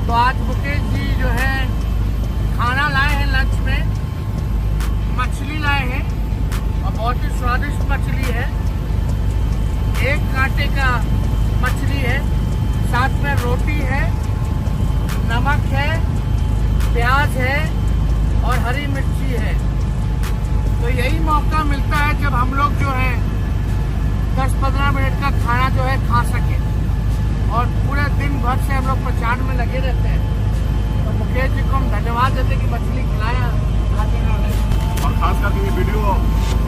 तो आज मुकेश जी जो है खाना लाए हैं, लंच में मछली लाए हैं और बहुत ही स्वादिष्ट मछली है। एक कांटे का मछली है, साथ में रोटी है, नमक है, प्याज है और हरी मिर्ची है। तो यही मौका मिलता है जब हम लोग जो है 10-15 मिनट का खाना जो है खा सके, और पूरे दिन भर से हम लोग प्रचार में लगे रहते हैं। तो मुकेश जी को हम धन्यवाद देते कि मछली खिलाया और खास करके ये वीडियो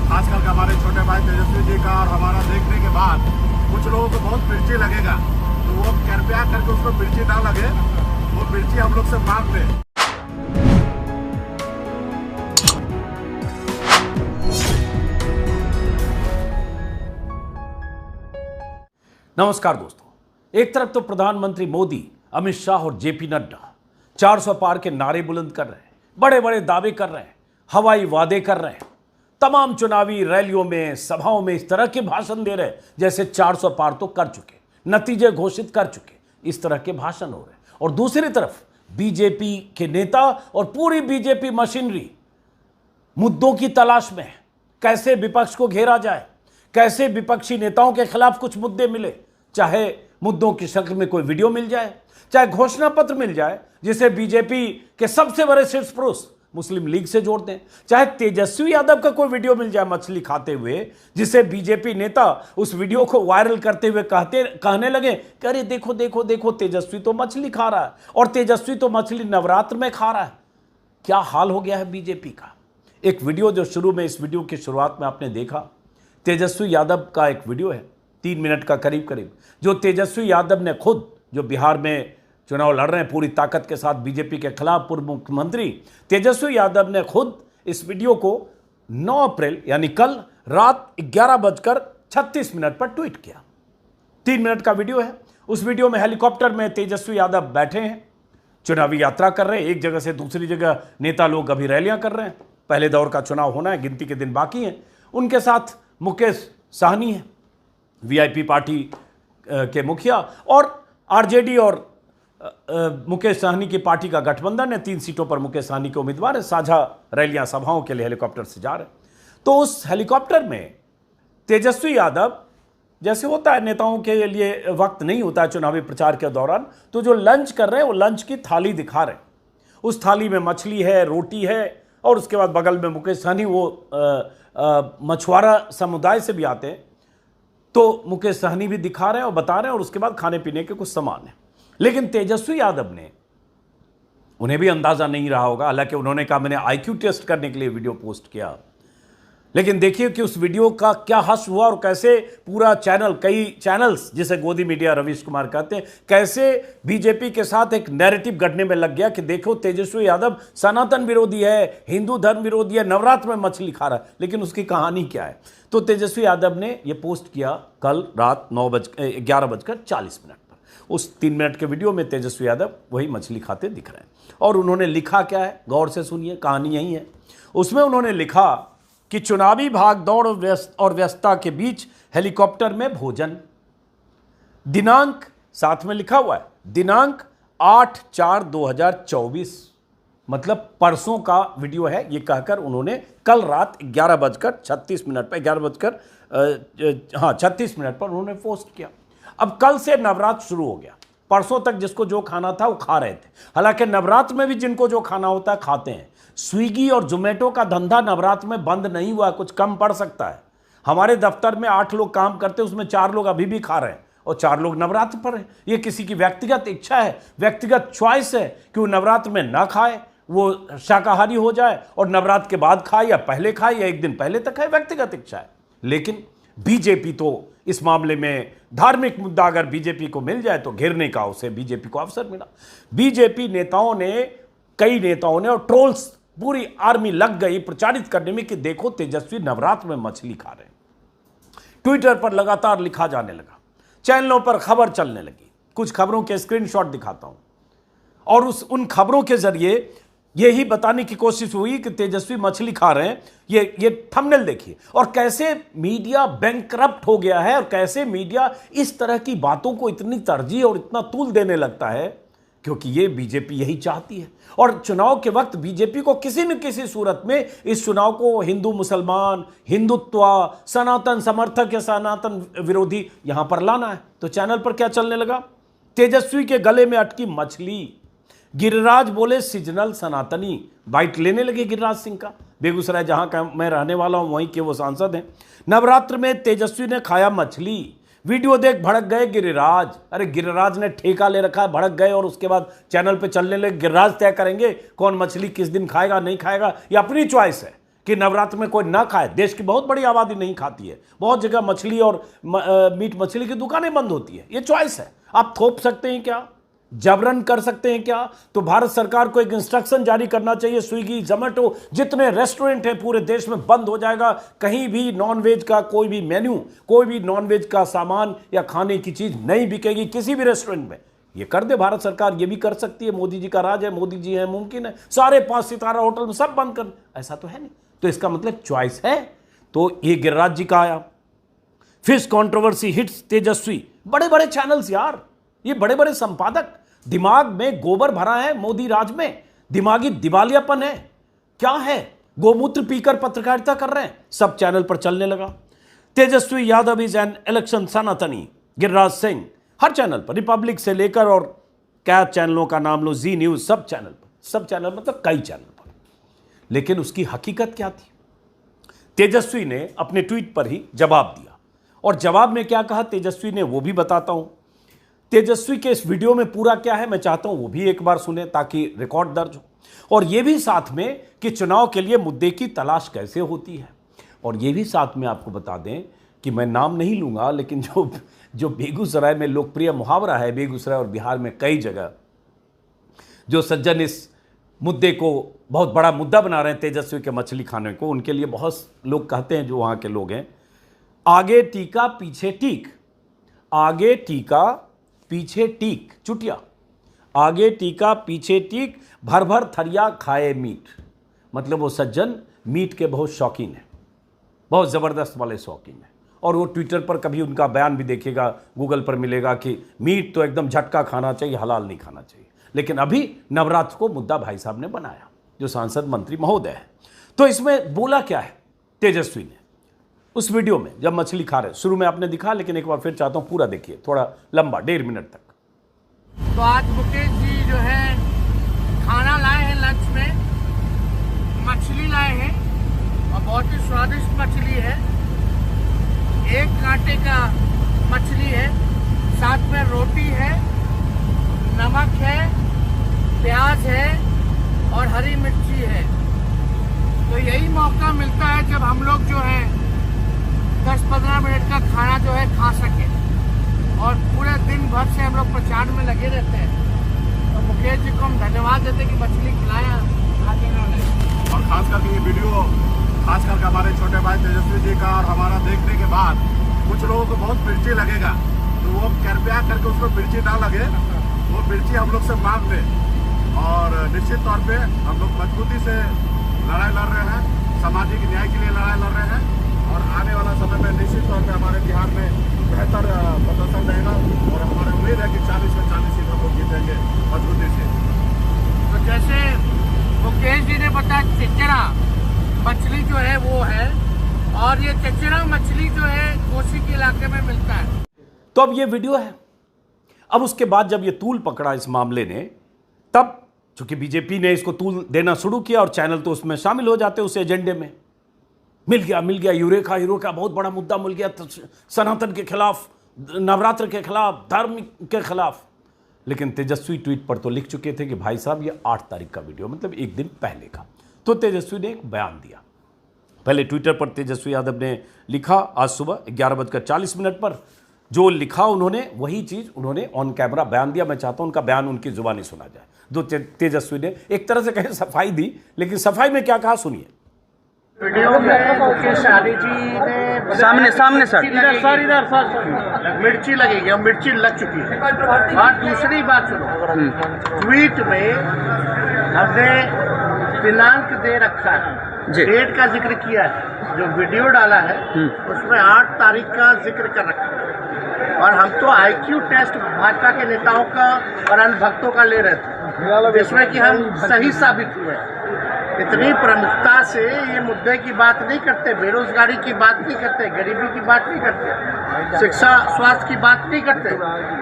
खास करके हमारे छोटे भाई तेजस्वी जी का और हमारा देखने के बाद कुछ लोगों को बहुत मिर्ची लगेगा, तो वो कृपया करके उसको मिर्ची ना लगे, वो मिर्ची हम लोग से मांग ले। नमस्कार दोस्तों, एक तरफ तो प्रधानमंत्री मोदी, अमित शाह और जेपी नड्डा 400 पार के नारे बुलंद कर रहे हैं, बड़े बड़े दावे कर रहे हैं, हवाई वादे कर रहे हैं, तमाम चुनावी रैलियों में, सभाओं में इस तरह के भाषण दे रहे हैं जैसे 400 पार तो कर चुके, नतीजे घोषित कर चुके, इस तरह के भाषण हो रहे हैं। और दूसरी तरफ बीजेपी के नेता और पूरी बीजेपी मशीनरी मुद्दों की तलाश में है, कैसे विपक्ष को घेरा जाए, कैसे विपक्षी नेताओं के खिलाफ कुछ मुद्दे मिले, चाहे मुद्दों की शक्ल में कोई वीडियो मिल जाए, चाहे घोषणा पत्र मिल जाए जिसे बीजेपी के सबसे बड़े शीर्ष पुरुष मुस्लिम लीग से जोड़ दें, चाहे तेजस्वी यादव का कोई वीडियो मिल जाए मछली खाते हुए जिसे बीजेपी नेता उस वीडियो को वायरल करते हुए कहने लगे कि अरे देखो देखो देखो तेजस्वी तो मछली खा रहा है और तेजस्वी तो मछली नवरात्र में खा रहा है। क्या हाल हो गया है बीजेपी का। एक वीडियो जो शुरू में, इस वीडियो की शुरुआत में आपने देखा, तेजस्वी यादव का एक वीडियो है 3 मिनट का करीब, जो तेजस्वी यादव ने खुद, जो बिहार में चुनाव लड़ रहे हैं पूरी ताकत के साथ बीजेपी के खिलाफ, पूर्व मुख्यमंत्री तेजस्वी यादव ने खुद इस वीडियो को 9 अप्रैल यानी कल रात 11:36 पर ट्वीट किया। 3 मिनट का वीडियो है। उस वीडियो में हेलीकॉप्टर में तेजस्वी यादव बैठे हैं, चुनावी यात्रा कर रहे हैं, एक जगह से दूसरी जगह नेता लोग अभी रैलियां कर रहे हैं, पहले दौर का चुनाव होना है, गिनती के दिन बाकी हैं। उनके साथ मुकेश सहनी है, वीआईपी पार्टी के मुखिया, और आरजेडी और मुकेश सहनी की पार्टी का गठबंधन है। 3 सीटों पर मुकेश सहनी के उम्मीदवार है, साझा रैलियां सभाओं के लिए हेलीकॉप्टर से जा रहे हैं। तो उस हेलीकॉप्टर में तेजस्वी यादव, जैसे होता है नेताओं के लिए वक्त नहीं होता है चुनावी प्रचार के दौरान, तो जो लंच कर रहे हैं वो लंच की थाली दिखा रहे हैं। उस थाली में मछली है, रोटी है, और उसके बाद बगल में मुकेश सहनी, वो मछुआरा समुदाय से भी आते हैं, तो मुकेश सहनी भी दिखा रहे हैं और बता रहे हैं, और उसके बाद खाने पीने के कुछ सामान है। लेकिन तेजस्वी यादव ने, उन्हें भी अंदाजा नहीं रहा होगा, हालांकि उन्होंने कहा मैंने आईक्यू टेस्ट करने के लिए वीडियो पोस्ट किया, लेकिन देखिए कि उस वीडियो का क्या हश्र हुआ और कैसे पूरा चैनल, कई चैनल्स जिसे गोदी मीडिया रवीश कुमार कहते हैं, कैसे बीजेपी के साथ एक नैरेटिव गढ़ने में लग गया कि देखो तेजस्वी यादव सनातन विरोधी है, हिंदू धर्म विरोधी है, नवरात्र में मछली खा रहा है। लेकिन उसकी कहानी क्या है? तो तेजस्वी यादव ने यह पोस्ट किया कल रात 11:40 पर। उस 3 मिनट के वीडियो में तेजस्वी यादव वही मछली खाते दिख रहे हैं, और उन्होंने लिखा क्या है, गौर से सुनिए, कहानी यही है। उसमें उन्होंने लिखा कि चुनावी भागदौड़ और व्यस्तता के बीच हेलीकॉप्टर में भोजन, दिनांक साथ में लिखा हुआ है, दिनांक 8/4/2024, मतलब परसों का वीडियो है। ये कहकर उन्होंने कल रात 11:36 पर 36 पर उन्होंने पोस्ट किया। अब कल से नवरात्र शुरू हो गया, परसों तक जिसको जो खाना था वो खा रहे थे। हालांकि नवरात्र में भी जिनको जो खाना होता है खाते हैं। स्विगी और जोमेटो का धंधा नवरात्र में बंद नहीं हुआ, कुछ कम पड़ सकता है। हमारे दफ्तर में 8 लोग काम करते हैं, उसमें 4 लोग अभी भी खा रहे हैं और 4 लोग नवरात्र पर हैं। ये किसी की व्यक्तिगत इच्छा है, व्यक्तिगत चॉइस है कि वो नवरात्र में ना खाए, वो शाकाहारी हो जाए और नवरात्र के बाद खाए या पहले खाए या एक दिन पहले तक खाए, व्यक्तिगत इच्छा है। लेकिन बीजेपी तो इस मामले में धार्मिक मुद्दा अगर बीजेपी को मिल जाए तो घेरने का उसे बीजेपी को अवसर मिला। बीजेपी नेताओं ने, कई नेताओं ने, और ट्रोल्स, पूरी आर्मी लग गई प्रचारित करने में कि देखो तेजस्वी नवरात्र में मछली खा रहे हैं। ट्विटर पर लगातार लिखा जाने लगा, चैनलों पर खबर चलने लगी। कुछ खबरों के स्क्रीनशॉट दिखाता हूं, और उन खबरों के जरिए यही बताने की कोशिश हुई कि तेजस्वी मछली खा रहे हैं। ये थंबनेल देखिए, और कैसे मीडिया बैंकरप्ट हो गया है और कैसे मीडिया इस तरह की बातों को इतनी तरजीह और इतना तूल देने लगता है क्योंकि ये बीजेपी यही चाहती है। और चुनाव के वक्त बीजेपी को किसी न किसी सूरत में इस चुनाव को हिंदू मुसलमान, हिंदुत्व, सनातन समर्थक या सनातन विरोधी यहां पर लाना है। तो चैनल पर क्या चलने लगा? तेजस्वी के गले में अटकी मछली। गिरिराज बोले सीजनल सनातनी। बाइट लेने लगे गिरिराज सिंह का। बेगूसराय जहां का मैं रहने वाला हूं वहीं के वो सांसद हैं। नवरात्र में तेजस्वी ने खाया मछली। वीडियो देख भड़क गए गिरिराज। अरे गिरिराज ने ठेका ले रखा है, भड़क गए और उसके बाद चैनल पे चलने लगे। गिरिराज तय करेंगे कौन मछली किस दिन खाएगा नहीं खाएगा, ये अपनी चॉइस है कि नवरात्र में कोई ना खाए। देश की बहुत बड़ी आबादी नहीं खाती है, बहुत जगह मछली और मीट मछली की दुकानें बंद होती है, ये चॉइस है। आप थोप सकते हैं क्या, जबरन कर सकते हैं क्या? तो भारत सरकार को एक इंस्ट्रक्शन जारी करना चाहिए। स्विगी, जोमेटो, जितने रेस्टोरेंट हैं पूरे देश में बंद हो जाएगा। कहीं भी नॉनवेज का कोई भी मेन्यू, कोई भी नॉनवेज का सामान या खाने की चीज नहीं बिकेगी किसी भी रेस्टोरेंट में। ये कर दे भारत सरकार, ये भी कर सकती है। मोदी जी का राज है, मोदी जी है, मुमकिन है। सारे 5 सितारा होटल में सब बंद कर, ऐसा तो है नहीं। तो इसका मतलब चॉइस है। तो ये गिरिराज जी का आया। फिश कंट्रोवर्सी हिट्स तेजस्वी। बड़े बड़े चैनल्स यार, ये बड़े बड़े संपादक, दिमाग में गोबर भरा है मोदी राज में, दिमागी दिवालियापन है। क्या है? गोमूत्र पीकर पत्रकारिता कर रहे हैं। सब चैनल पर चलने लगा। Tejashwi Yadav is an election सनातनी। गिरिराज सिंह हर चैनल पर, रिपब्लिक से लेकर और क्या चैनलों का नाम लो, जी न्यूज, सब चैनल पर, सब चैनल मतलब कई चैनल पर। लेकिन उसकी हकीकत क्या थी? तेजस्वी ने अपने ट्वीट पर ही जवाब दिया। और जवाब में क्या कहा तेजस्वी ने वो भी बताता हूं। तेजस्वी के इस वीडियो में पूरा क्या है मैं चाहता हूं वो भी एक बार सुने ताकि रिकॉर्ड दर्ज हो। और ये भी साथ में कि चुनाव के लिए मुद्दे की तलाश कैसे होती है। और ये भी साथ में आपको बता दें कि मैं नाम नहीं लूंगा, लेकिन जो बेगूसराय में लोकप्रिय मुहावरा है, बेगूसराय और बिहार में कई जगह जो सज्जन इस मुद्दे को बहुत बड़ा मुद्दा बना रहे हैं, तेजस्वी के मछली खाने को, उनके लिए बहुत लोग कहते हैं, जो वहाँ के लोग हैं, आगे टीका पीछे टीक, आगे टीका पीछे टीक, चुटिया, आगे टीका पीछे टीक, भर भर थरिया खाए मीट। मतलब वो सज्जन मीट के बहुत शौकीन है, बहुत ज़बरदस्त वाले शौकीन है। और वो ट्विटर पर कभी उनका बयान भी देखिएगा, गूगल पर मिलेगा कि मीट तो एकदम झटका खाना चाहिए, हलाल नहीं खाना चाहिए। लेकिन अभी नवरात्र को मुद्दा भाई साहब ने बनाया, जो सांसद मंत्री महोदय है। तो इसमें बोला क्या है तेजस्वी ने उस वीडियो में, जब मछली खा रहे, शुरू में आपने दिखा, लेकिन एक बार फिर चाहता हूं पूरा देखिए, थोड़ा लंबा, 1.5 मिनट तक। तो आज मुकेश जी जो है खाना लाए हैं, लंच में मछली लाए हैं और बहुत ही स्वादिष्ट मछली है। 1 कांटे का मछली है, साथ में रोटी है, नमक है, प्याज है और हरी मिर्ची है। तो यही मौका मिलता है जब हम लोग जो है 10-15 मिनट का खाना जो है खा सके। और पूरे दिन भर से हम लोग प्रचार में लगे रहते हैं। तो मुकेश जी को हम धन्यवाद देते कि मछली खिलाया आगे उन्होंने। और खास करके ये वीडियो खास करके हमारे छोटे भाई तेजस्वी जी का और हमारा देखने के बाद कुछ लोगों को बहुत मिर्ची लगेगा, तो वो कृपया करके उसको मिर्ची ना लगे, वो मिर्ची हम लोग से मांग ले। और निश्चित तौर पे हम लोग मजबूती से लड़ाई लड़ रहे हैं, सामाजिक न्याय के लिए लड़ाई लड़ रहे हैं। और आने वाला समय में निश्चित तौर पे हमारे बिहार में बेहतर प्रदर्शन रहेगा और हमारी उम्मीद है कि 40 में 40 सीटों को जीतेंगे मजबूती से। तो जैसे मुकेश जी ने बताया, चिचड़ा मछली जो है वो है, और ये चिचड़ा मछली जो है कोसी के इलाके में मिलता है। तो अब ये वीडियो है। अब उसके बाद जब ये तूल पकड़ा इस मामले ने, तब चूंकि बीजेपी ने इसको तूल देना शुरू किया और चैनल तो उसमें शामिल हो जाते उस एजेंडे में। मिल गया यूरेका बहुत बड़ा मुद्दा मिल गया, सनातन के खिलाफ, नवरात्र के खिलाफ, धर्म के खिलाफ। लेकिन तेजस्वी ट्वीट पर तो लिख चुके थे कि भाई साहब ये 8 तारीख का वीडियो, मतलब एक दिन पहले का। तो तेजस्वी ने एक बयान दिया। पहले ट्विटर पर तेजस्वी यादव ने लिखा आज सुबह 11:40 पर, जो लिखा उन्होंने वही चीज़ उन्होंने ऑन कैमरा बयान दिया। मैं चाहता हूं उनका बयान उनकी जुबानी सुना जाए। जो तेजस्वी ने एक तरह से कहें सफाई दी, लेकिन सफाई में क्या कहा सुनिए। वीडियो में मुकेश शादी जी ने सामने सर इधर मिर्ची लगेगी और मिर्ची लग चुकी है। और दूसरी बात सुनो, ट्वीट में हमने दिनांक दे रखा है, डेट का जिक्र किया है। जो वीडियो डाला है उसमें 8 तारीख का जिक्र कर रखा है। और हम तो आईक्यू टेस्ट भाजपा के नेताओं का और अन्य भक्तों का ले रहे थे, जिसमें कि हम सही साबित हुए। इतनी प्रमुखता से ये मुद्दे की बात नहीं करते, बेरोजगारी की बात नहीं करते, गरीबी की बात नहीं करते, शिक्षा स्वास्थ्य की बात नहीं करते,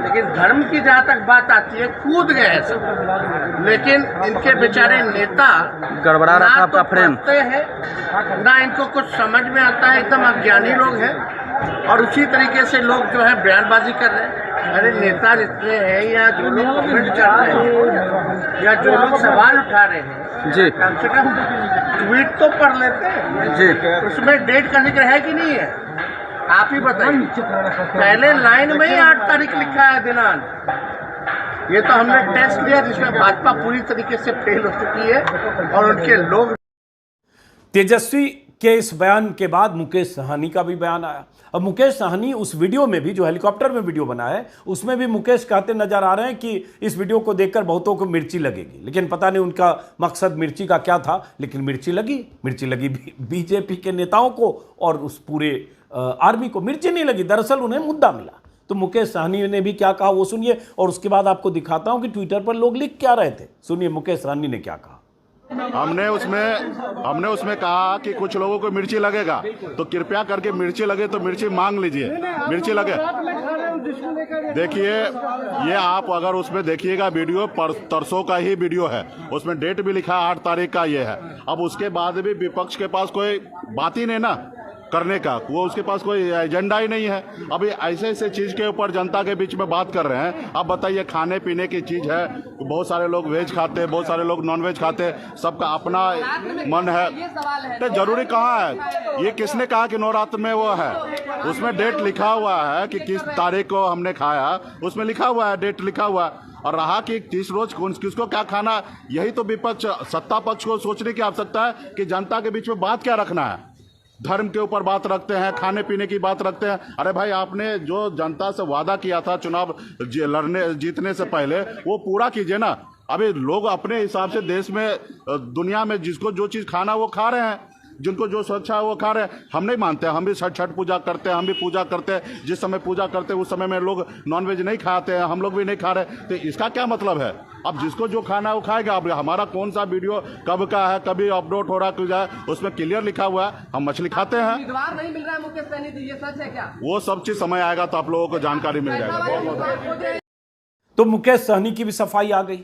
लेकिन धर्म की जहाँ तक बात आती है कूद गए हैं सब। लेकिन इनके बेचारे नेता गड़बड़ा रहा था आपका फ्रेम है, ना इनको कुछ समझ में आता है, एकदम अज्ञानी लोग हैं। और उसी तरीके से लोग जो है बयानबाजी कर रहे हैं। अरे नेता जितने हैं या जो लोग कमेंट कर रहे हैं या जो लोग सवाल उठा रहे हैं जी, कम से कम ट्वीट तो पढ़ लेते हैं जी, उसमें डेट का जिक्र है कि नहीं है? आप ही बताइए। पहले लाइन में ही 8 तारीख लिखा है दिनांक। ये तो हमने टेस्ट लिया जिसमें भाजपा पूरी तरीके से फेल हो चुकी है और उनके लोग। तेजस्वी के इस बयान के बाद मुकेश साहनी का भी बयान आया। अब मुकेश साहनी उस वीडियो में भी, जो हेलीकॉप्टर में वीडियो बना है, उसमें भी मुकेश कहते नजर आ रहे हैं कि इस वीडियो को देखकर बहुतों को मिर्ची लगेगी, लेकिन पता नहीं उनका मकसद मिर्ची का क्या था। लेकिन मिर्ची लगी बीजेपी के नेताओं को और उस पूरे आर्मी को मिर्ची नहीं लगी, दरअसल उन्हें मुद्दा मिला। तो मुकेश साहनी ने भी क्या कहा वो सुनिए, और उसके बाद आपको दिखाता हूं कि ट्विटर पर लोग लिख क्या रहे थे। सुनिए मुकेश साहनी ने क्या कहा। हमने उसमें कहा कि कुछ लोगों को मिर्ची लगेगा, तो कृपया करके मिर्ची लगे तो मिर्ची मांग लीजिए। मिर्ची लगे, देखिए ये आप अगर उसमें देखिएगा वीडियो तरसों का ही वीडियो है, उसमें डेट भी लिखा है 8 तारीख का ये है। अब उसके बाद भी विपक्ष के पास कोई बात ही नहीं ना करने का, वो उसके पास कोई एजेंडा ही नहीं है। अभी ऐसे चीज के ऊपर जनता के बीच में बात कर रहे हैं। अब बताइए, खाने पीने की चीज है, बहुत सारे लोग वेज खाते हैं, बहुत सारे लोग नॉन वेज खाते हैं, सबका अपना मन है। तो जरूरी कहाँ है? ये किसने कहा कि नवरात्र में वो है? उसमें डेट लिखा हुआ है कि किस तारीख को हमने खाया, उसमें लिखा हुआ है, डेट लिखा हुआ है। और रहा कि 30 रोज किसको क्या खाना, यही तो विपक्ष सत्ता पक्ष को सोचने की आवश्यकता है कि जनता के बीच में बात क्या रखना है। धर्म के ऊपर बात रखते हैं, खाने पीने की बात रखते हैं। अरे भाई, आपने जो जनता से वादा किया था चुनाव जीतने से पहले, वो पूरा कीजिए ना। अभी लोग अपने हिसाब से देश में दुनिया में जिसको जो चीज खाना वो खा रहे हैं, जिनको जो स्वच्छ है वो खा रहे हैं। हम नहीं मानते, हम भी छठ पूजा करते हैं, हम भी पूजा करते हैं। जिस समय पूजा करते हैं उस समय में लोग नॉनवेज नहीं खाते हैं, हम लोग भी नहीं खा रहे। तो इसका क्या मतलब है? अब जिसको जो खाना है वो खाएगा। अब हमारा कौन सा वीडियो कब का है, कभी अपलोड हो रहा है, उसमें क्लियर लिखा हुआ है हम मछली खाते हैं। नहीं मिल रहा है मुकेश सहनी, ये सच है क्या? वो सब चीज समय आएगा तो आप लोगों को जानकारी मिल जाएगा। बहुत तो मुकेश सहनी की भी सफाई आ गई।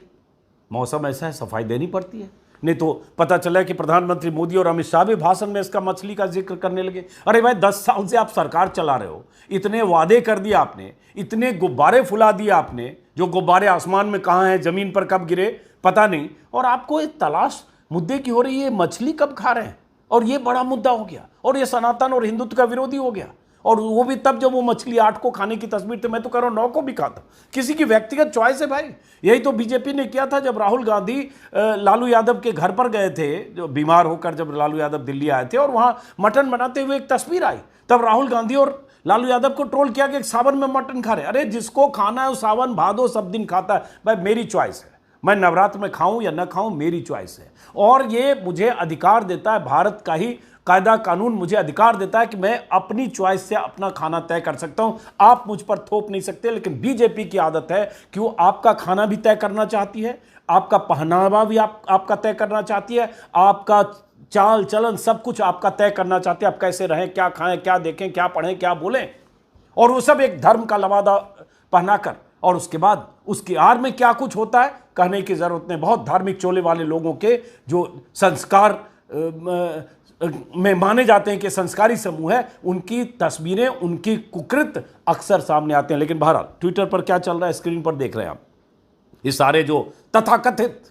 मौसम ऐसा है, सफाई देनी पड़ती है, नहीं तो पता चला कि प्रधानमंत्री मोदी और अमित शाह भी भाषण में इसका मछली का जिक्र करने लगे। अरे भाई, 10 साल से आप सरकार चला रहे हो, इतने वादे कर दिए आपने, इतने गुब्बारे फुला दिए आपने, जो गुब्बारे आसमान में कहाँ हैं, जमीन पर कब गिरे पता नहीं, और आपको एक तलाश मुद्दे की हो रही है मछली कब खा रहे हैं, और ये बड़ा मुद्दा हो गया, और ये सनातन और हिंदुत्व का विरोधी हो गया। और वो भी तब जब वो मछली 8 को खाने की तस्वीर थी, मैं तो कह रहा हूँ 9 को भी खाता। किसी की व्यक्तिगत चॉइस है भाई। यही तो बीजेपी ने किया था जब राहुल गांधी लालू यादव के घर पर गए थे, जो बीमार होकर जब लालू यादव दिल्ली आए थे, और वहां मटन बनाते हुए एक तस्वीर आई। तब राहुल गांधी और लालू यादव को ट्रोल किया कि सावन में मटन खा रहे। अरे जिसको खाना है वो सावन भादो सब दिन खाता है भाई, मेरी चॉइस है। मैं नवरात्र में खाऊं या न खाऊं, मेरी चॉइस है। और ये मुझे अधिकार देता है, भारत का ही कायदा कानून मुझे अधिकार देता है कि मैं अपनी चॉइस से अपना खाना तय कर सकता हूं। आप मुझ पर थोप नहीं सकते। लेकिन बीजेपी की आदत है कि वो आपका खाना भी तय करना चाहती है, आपका पहनावा भी आपका तय करना चाहती है, आपका चाल चलन सब कुछ आपका तय करना चाहती है। आप कैसे रहें, क्या खाएं, क्या देखें, क्या पढ़ें, क्या बोलें, और वो सब एक धर्म का लवादा पहनाकर। और उसके बाद उसकी आड़ में क्या कुछ होता है कहने की जरूरत नहीं। बहुत धार्मिक चोले वाले लोगों के जो संस्कार में माने जाते हैं कि संस्कारी समूह है, उनकी तस्वीरें, उनकी कुकृत अक्सर सामने आते हैं। लेकिन बहरहाल ट्विटर पर क्या चल रहा है स्क्रीन पर देख रहे हैं आप। ये सारे जो तथाकथित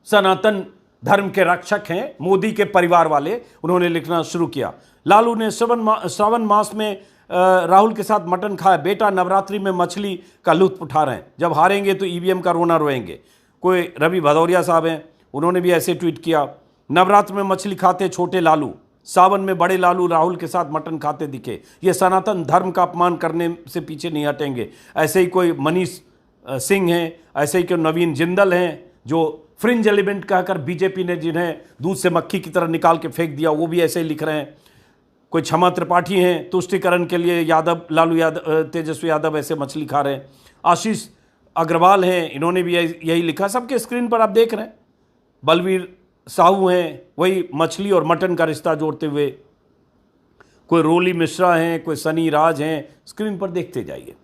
सनातन धर्म के रक्षक हैं, मोदी के परिवार वाले, उन्होंने लिखना शुरू किया। लालू ने श्रावण मास में राहुल के साथ मटन खाया, बेटा नवरात्रि में मछली का लुत्फ उठा रहे हैं, जब हारेंगे तो ईवीएम का रोना रोएंगे। कोई रवि भदौरिया साहब हैं, उन्होंने भी ऐसे ट्वीट किया। नवरात्र में मछली खाते छोटे लालू, सावन में बड़े लालू राहुल के साथ मटन खाते दिखे। ये सनातन धर्म का अपमान करने से पीछे नहीं हटेंगे। ऐसे ही कोई मनीष सिंह हैं, ऐसे ही कोई नवीन जिंदल हैं, जो फ्रिंज एलिमेंट कहकर बीजेपी ने जिन्हें दूध से मक्खी की तरह निकाल के फेंक दिया, वो भी ऐसे ही लिख रहे हैं। कोई क्षमा त्रिपाठी हैं, तुष्टिकरण के लिए यादव, लालू यादव, तेजस्वी यादव ऐसे मछली खा रहे हैं। आशीष अग्रवाल हैं, इन्होंने भी यही लिखा, सबके स्क्रीन पर आप देख रहे हैं। बलवीर साहू हैं, वही मछली और मटन का रिश्ता जोड़ते हुए। कोई रोली मिश्रा हैं, कोई सनी राज हैं, स्क्रीन पर देखते जाइए।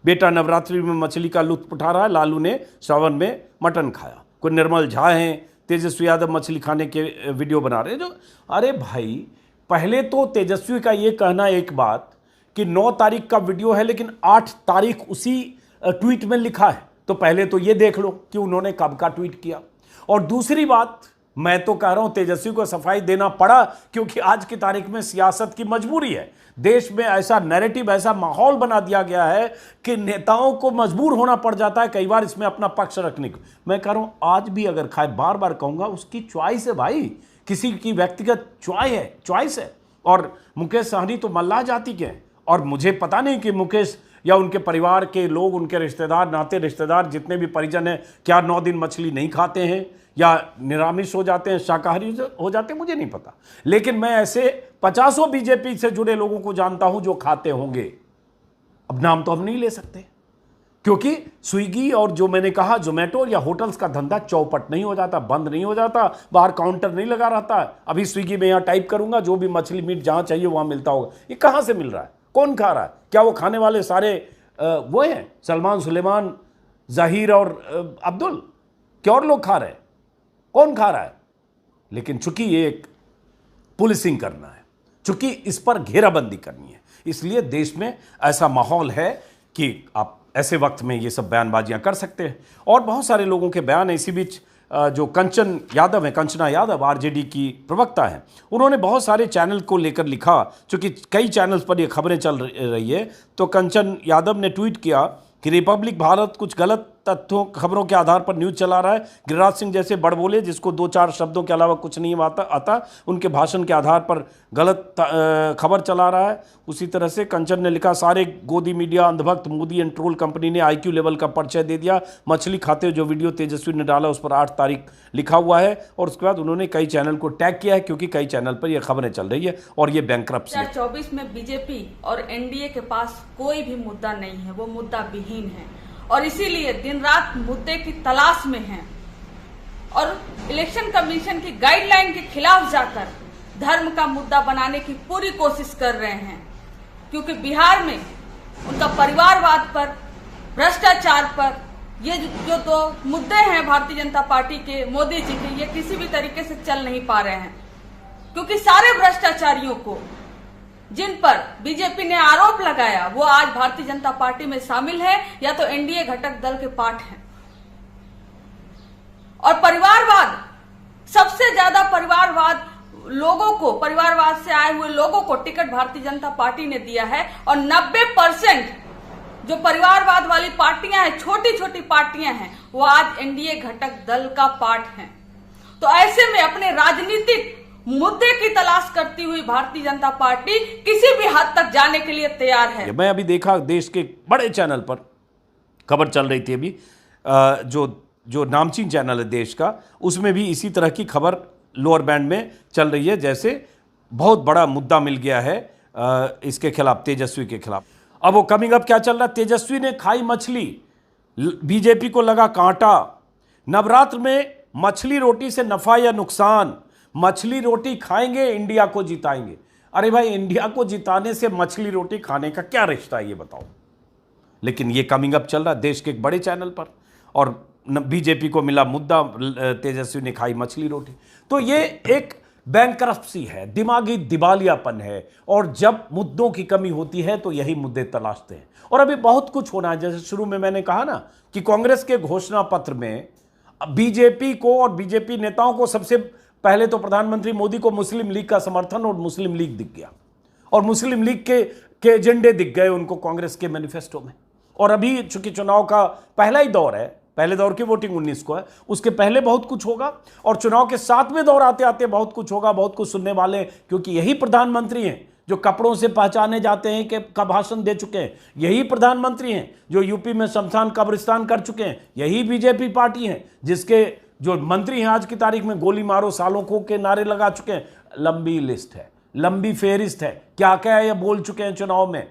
बेटा नवरात्रि में मछली का लुत्फ उठा रहा है, लालू ने श्रावण में मटन खाया। कोई निर्मल झा हैं, तेजस्वी यादव मछली खाने के वीडियो बना रहे हैं। जो अरे भाई, पहले तो तेजस्वी का ये कहना एक बात कि 9 तारीख का वीडियो है, लेकिन 8 तारीख उसी ट्वीट में लिखा है, तो पहले तो ये देख लो कि उन्होंने कब का ट्वीट किया। और दूसरी बात, मैं तो कह रहा हूं तेजस्वी को सफाई देना पड़ा क्योंकि आज की तारीख में सियासत की मजबूरी है। देश में ऐसा नैरेटिव, ऐसा माहौल बना दिया गया है कि नेताओं को मजबूर होना पड़ जाता है कई बार इसमें अपना पक्ष रखने को। मैं कह रहा हूं आज भी अगर खाए, बार बार कहूंगा, उसकी चॉइस है भाई, किसी की व्यक्तिगत चॉइस है। और मुकेश सहनी तो मल्लाह जाति के हैं, और मुझे पता नहीं कि मुकेश या उनके परिवार के लोग, उनके रिश्तेदार, नाते रिश्तेदार जितने भी परिजन हैं, क्या 9 दिन मछली नहीं खाते हैं या निरामिष हो जाते हैं, शाकाहारी हो जाते हैं, मुझे नहीं पता। लेकिन मैं ऐसे 50 बीजेपी से जुड़े लोगों को जानता हूं जो खाते होंगे। अब नाम तो हम नहीं ले सकते क्योंकि स्विगी और जो मैंने कहा जोमेटो या होटल्स का धंधा चौपट नहीं हो जाता, बंद नहीं हो जाता, बाहर काउंटर नहीं लगा रहता। अभी स्विगी में यहाँ टाइप करूंगा, जो भी मछली मीट जहां चाहिए वहां मिलता होगा। ये कहां से मिल रहा है, कौन खा रहा है? क्या वो खाने वाले सारे वो हैं सलमान, सुलेमान, जहीर और अब्दुल? क्या और लोग खा रहे हैं? कौन खा रहा है? लेकिन चूंकि ये एक पुलिसिंग करना है, चूंकि इस पर घेराबंदी करनी है, इसलिए देश में ऐसा माहौल है कि आप ऐसे वक्त में ये सब बयानबाजियां कर सकते हैं। और बहुत सारे लोगों के बयान। इसी बीच जो कंचन यादव है, कंचना यादव आरजेडी की प्रवक्ता है, उन्होंने बहुत सारे चैनल को लेकर लिखा, क्योंकि कई चैनल्स पर ये खबरें चल रही है। तो कंचन यादव ने ट्वीट किया कि रिपब्लिक भारत कुछ गलत तथ्यों, खबरों के आधार पर न्यूज़ चला रहा है। गिरिराज सिंह जैसे बड़बोले, जिसको 2-4 शब्दों के अलावा कुछ नहीं आता, उनके भाषण के आधार पर गलत खबर चला रहा है। उसी तरह से कंचन ने लिखा, सारे गोदी मीडिया अंधभक्त मोदी एंड ट्रोल कंपनी ने IQ लेवल का परिचय दे दिया। मछली खाते जो वीडियो तेजस्वी ने डाला उस पर 8 तारीख लिखा हुआ है। और उसके बाद उन्होंने कई चैनल को टैग किया है, क्योंकि कई चैनल पर यह खबरें चल रही है और ये बैंकरप्सी है। 2024 में बीजेपी और NDA के पास कोई भी मुद्दा नहीं है, वो मुद्दा विहीन है और इसीलिए दिन रात मुद्दे की तलाश में हैं और इलेक्शन कमीशन की गाइडलाइन के खिलाफ जाकर धर्म का मुद्दा बनाने की पूरी कोशिश कर रहे हैं। क्योंकि बिहार में उनका परिवारवाद पर, भ्रष्टाचार पर, ये जो 2 मुद्दे हैं भारतीय जनता पार्टी के, मोदी जी के, ये किसी भी तरीके से चल नहीं पा रहे हैं। क्योंकि सारे भ्रष्टाचारियों को जिन पर बीजेपी ने आरोप लगाया वो आज भारतीय जनता पार्टी में शामिल है या तो NDA घटक दल के पार्ट हैं। और परिवारवाद, सबसे ज्यादा परिवारवाद लोगों को, परिवारवाद से आए हुए लोगों को टिकट भारतीय जनता पार्टी ने दिया है और 90% जो परिवारवाद वाली पार्टियां हैं, छोटी छोटी पार्टियां हैं, वो आज NDA घटक दल का पार्ट हैं। तो ऐसे में अपने राजनीतिक मुद्दे की तलाश करती हुई भारतीय जनता पार्टी किसी भी हद तक जाने के लिए तैयार है। मैं अभी देखा देश के बड़े चैनल पर खबर चल रही थी अभी, जो नामचीन चैनल है देश का, उसमें भी इसी तरह की खबर लोअर बैंड में चल रही है, जैसे बहुत बड़ा मुद्दा मिल गया है इसके खिलाफ, तेजस्वी के खिलाफ। अब वो कमिंग अप क्या चल रहा है? तेजस्वी ने खाई मछली, बीजेपी को लगा कांटा। नवरात्र में मछली रोटी से नफा या नुकसान? मछली रोटी खाएंगे, इंडिया को जिताएंगे। अरे भाई, इंडिया को जिताने से मछली रोटी खाने का क्या रिश्ता है, ये बताओ। लेकिन ये कमिंग अप चल रहा है देश के एक बड़े चैनल पर, और बीजेपी को मिला मुद्दा, तेजस्वी ने खाई मछली रोटी। तो ये एक बैंकरप्सी है, दिमागी दिवालियापन है। और जब मुद्दों की कमी होती है तो यही मुद्दे तलाशते हैं। और अभी बहुत कुछ होना है। जैसे शुरू में मैंने कहा ना कि कांग्रेस के घोषणा पत्र में बीजेपी को और बीजेपी नेताओं को सबसे पहले तो प्रधानमंत्री मोदी को मुस्लिम लीग का समर्थन और मुस्लिम लीग दिख गया, और मुस्लिम लीग के एजेंडे दिख गए उनको कांग्रेस के मैनिफेस्टो में। और अभी चूंकि चुनाव का पहला ही दौर है, पहले दौर की वोटिंग 19 को है, उसके पहले बहुत कुछ होगा, और चुनाव के 7वें दौर आते आते बहुत कुछ होगा, बहुत कुछ सुनने वाले, क्योंकि यही प्रधानमंत्री हैं जो कपड़ों से पहचाने जाते हैं कि का भाषण दे चुके हैं। यही प्रधानमंत्री हैं जो यूपी में शमशान कब्रिस्तान कर चुके हैं। यही बीजेपी पार्टी है जिसके जो मंत्री हैं आज की तारीख में गोली मारो सालों को के नारे लगा चुके हैं। लंबी लिस्ट है। लंबी फेहरिस्त है, क्या क्या है ये बोल चुके हैं चुनाव में।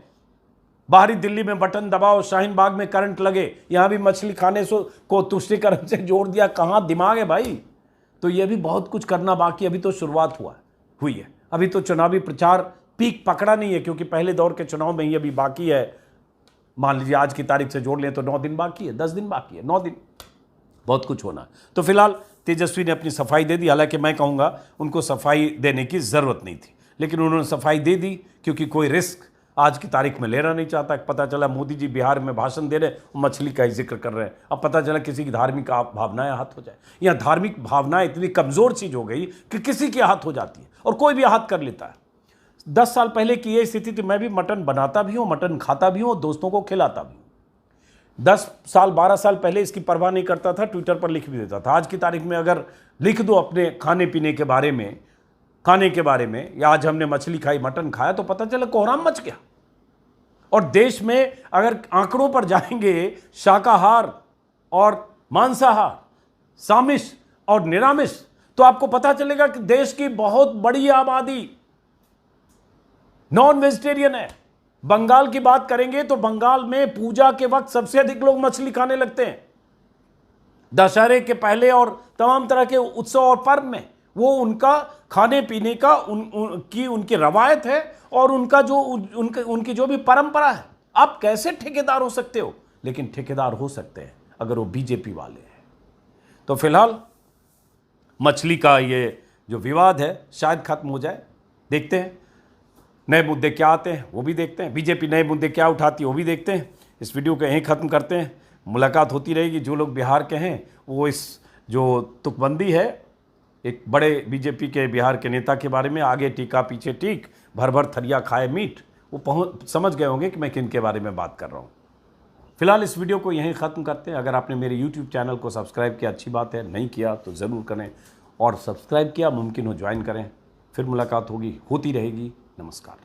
बाहरी दिल्ली में बटन दबाओ, शाहीन बाग में करंट लगे, यहां भी मछली खाने को तुष्टीकरण से जोड़ दिया। कहां दिमाग है भाई? तो ये भी बहुत कुछ करना बाकी, अभी तो शुरुआत हुई है। अभी तो चुनावी प्रचार पीक पकड़ा नहीं है, क्योंकि पहले दौर के चुनाव में ही अभी बाकी है। मान लीजिए आज की तारीख से जोड़ लें तो 9 दिन बाकी है, 10 दिन बाकी है, 9 दिन, बहुत कुछ होना है। तो फिलहाल तेजस्वी ने अपनी सफाई दे दी। हालांकि मैं कहूँगा उनको सफाई देने की ज़रूरत नहीं थी, लेकिन उन्होंने सफाई दे दी क्योंकि कोई रिस्क आज की तारीख में लेना नहीं चाहता। पता चला मोदी जी बिहार में भाषण दे रहे, मछली का ही जिक्र कर रहे हैं। अब पता चला किसी की धार्मिक भावनाएं आहत हो जाए, या धार्मिक भावनाएं इतनी कमज़ोर चीज़ हो गई कि किसी की आहत हो जाती है और कोई भी आहत कर लेता है। 10 साल पहले की ये स्थिति थी। मैं भी मटन बनाता भी हूँ, मटन खाता भी हूँ और दोस्तों को खिलाता भी हूँ। 10 साल 12 साल पहले इसकी परवाह नहीं करता था, ट्विटर पर लिख भी देता था। आज की तारीख में अगर लिख दो अपने खाने पीने के बारे में, खाने के बारे में, या आज हमने मछली खाई, मटन खाया, तो पता चला कोहराम मच गया। और देश में अगर आंकड़ों पर जाएंगे, शाकाहार और मांसाहार, सामिश और निरामिष, तो आपको पता चलेगा कि देश की बहुत बड़ी आबादी नॉन वेजिटेरियन है। बंगाल की बात करेंगे तो बंगाल में पूजा के वक्त सबसे अधिक लोग मछली खाने लगते हैं। दशहरे के पहले और तमाम तरह के उत्सव और पर्व में वो उनका खाने पीने का उनकी रवायत है और उनकी जो भी परंपरा है। आप कैसे ठेकेदार हो सकते हो? लेकिन ठेकेदार हो सकते हैं अगर वो बीजेपी वाले हैं। तो फिलहाल मछली का ये जो विवाद है शायद खत्म हो जाए। देखते हैं नए मुद्दे क्या आते हैं, वो भी देखते हैं। बीजेपी नए मुद्दे क्या उठाती है, वो भी देखते हैं। इस वीडियो को यहीं ख़त्म करते हैं। मुलाकात होती रहेगी। जो लोग बिहार के हैं वो इस जो तुकबंदी है एक बड़े बीजेपी के बिहार के नेता के बारे में, आगे टीका पीछे टीक, भर भर थरिया खाए मीट, वो समझ गए होंगे कि मैं किन के बारे में बात कर रहा हूँ। फिलहाल इस वीडियो को यहीं ख़त्म करते हैं। अगर आपने मेरे यूट्यूब चैनल को सब्सक्राइब किया अच्छी बात है, नहीं किया तो ज़रूर करें, और सब्सक्राइब किया मुमकिन हो ज्वाइन करें। फिर मुलाकात होती रहेगी। नमस्कार।